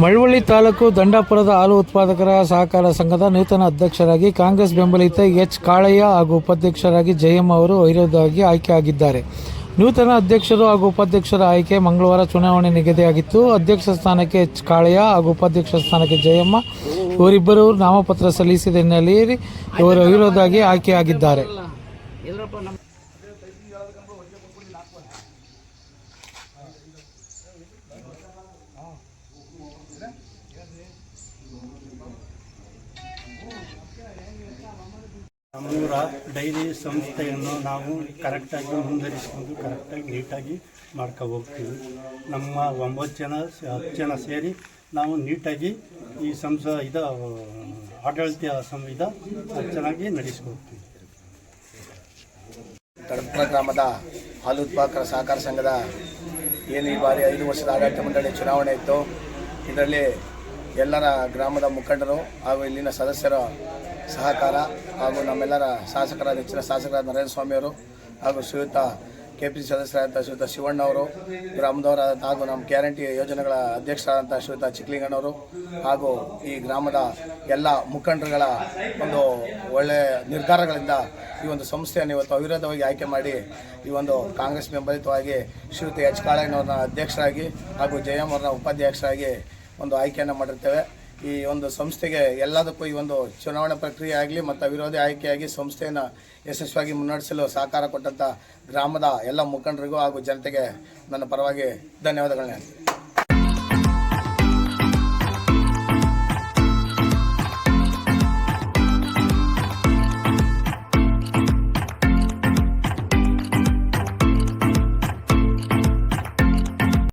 ಮಳವಳ್ಳಿ ತಾಲೂಕು ದಂಡಾಪುರದ ಹಾಲು ಉತ್ಪಾದಕರ ಸಹಕಾರ ಸಂಘದ ನೂತನ ಅಧ್ಯಕ್ಷರಾಗಿ ಕಾಂಗ್ರೆಸ್ ಬೆಂಬಲಿತ ಎಚ್ ಕಾಳಯ್ಯ ಹಾಗೂ ಉಪಾಧ್ಯಕ್ಷರಾಗಿ ಜಯಮ್ಮ ಅವರು ಅವಿರೋಧವಾಗಿ ಆಯ್ಕೆಯಾಗಿದ್ದಾರೆ. ನೂತನ ಅಧ್ಯಕ್ಷರು ಹಾಗೂ ಉಪಾಧ್ಯಕ್ಷರ ಆಯ್ಕೆ ಮಂಗಳವಾರ ಚುನಾವಣೆ ನಿಗದಿಯಾಗಿತ್ತು. ಅಧ್ಯಕ್ಷ ಸ್ಥಾನಕ್ಕೆ ಎಚ್ ಕಾಳಯ್ಯ ಹಾಗೂ ಉಪಾಧ್ಯಕ್ಷ ಸ್ಥಾನಕ್ಕೆ ಜಯಮ್ಮ ಇವರಿಬ್ಬರು ನಾಮಪತ್ರ ಸಲ್ಲಿಸಿದ ಹಿನ್ನೆಲೆಯಲ್ಲಿ ಇವರು ಅವಿರೋಧವಾಗಿ ಆಯ್ಕೆಯಾಗಿದ್ದಾರೆ. ನಮ್ಮೂರ ಡೈರಿ ಸಂಸ್ಥೆಯನ್ನು ನಾವು ಕರೆಕ್ಟಾಗಿ ಮುಂದುವರಿಸಿಕೊಂಡು ಕರೆಕ್ಟಾಗಿ ನೀಟಾಗಿ ಹೋಗ್ತೀವಿ. ನಮ್ಮ 10 ಜನ ಸೇರಿ ನಾವು ನೀಟಾಗಿ ಈ ಆಡಳಿತ ಚೆನ್ನಾಗಿ ನಡೆಸ್ಕೊಡ್ತೀವಿ. ತಡಪುರ ಗ್ರಾಮದ ಹಾಲು ಉತ್ಪಾದಕರ ಸಹಕಾರ ಸಂಘದ ಏನು ಈ ಬಾರಿ 5 ವರ್ಷದ ಆಡಳಿತ ಮಂಡಳಿ ಚುನಾವಣೆ ಇತ್ತು. ಇದರಲ್ಲಿ ಎಲ್ಲರ ಗ್ರಾಮದ ಮುಖಂಡರು ಹಾಗೂ ಇಲ್ಲಿನ ಸದಸ್ಯರ ಸಹಕಾರ ಹಾಗೂ ನಮ್ಮೆಲ್ಲರ ಶಾಸಕರಾದ ಹೆಚ್ಚಿನ ಶಾಸಕರಾದ ನರೇಂದ್ರ ಸ್ವಾಮಿಯವರು ಹಾಗೂ ಶ್ರೀಯುತ KPC ಸದಸ್ಯರಾದಂಥ ಶ್ರೀಯುತ ಶಿವಣ್ಣವರು, ಗ್ರಾಮದವರಾದ ಹಾಗೂ ನಮ್ಮ ಗ್ಯಾರಂಟಿ ಯೋಜನೆಗಳ ಅಧ್ಯಕ್ಷರಾದಂಥ ಶ್ರೀಯುತ ಚಿಕ್ಕಲಿಂಗಣ್ಣವರು ಹಾಗೂ ಈ ಗ್ರಾಮದ ಎಲ್ಲ ಮುಖಂಡರುಗಳ ಒಂದು ಒಳ್ಳೆಯ ನಿರ್ಧಾರಗಳಿಂದ ಈ ಒಂದು ಸಂಸ್ಥೆಯನ್ನು ಇವತ್ತು ಅವಿರೋಧವಾಗಿ ಆಯ್ಕೆ ಮಾಡಿ ಈ ಒಂದು ಕಾಂಗ್ರೆಸ್ ಬೆಂಬಲಿತವಾಗಿ ಶ್ರೀಯುತ ಎಚ್ ಕಾಳಯ್ಯನವ್ರನ್ನ ಅಧ್ಯಕ್ಷರಾಗಿ ಹಾಗೂ ಜಯಮ್ಮವ್ರನ್ನ ಉಪಾಧ್ಯಕ್ಷರಾಗಿ ಒಂದು ಆಯ್ಕೆಯನ್ನು ಮಾಡಿರ್ತೇವೆ. ಈ ಒಂದು ಸಂಸ್ಥೆಗೆ ಎಲ್ಲದಕ್ಕೂ ಈ ಒಂದು ಚುನಾವಣಾ ಪ್ರಕ್ರಿಯೆ ಆಗಲಿ ಮತ್ತು ಅವಿರೋಧಿ ಆಯ್ಕೆಯಾಗಿ ಸಂಸ್ಥೆಯನ್ನು ಯಶಸ್ವಿಯಾಗಿ ಮುನ್ನಡೆಸಲು ಸಹಕಾರ ಕೊಟ್ಟಂಥ ಗ್ರಾಮದ ಎಲ್ಲ ಮುಖಂಡರಿಗೂ ಹಾಗೂ ಜನತೆಗೆ ನನ್ನ ಪರವಾಗಿ ಧನ್ಯವಾದಗಳನ್ನ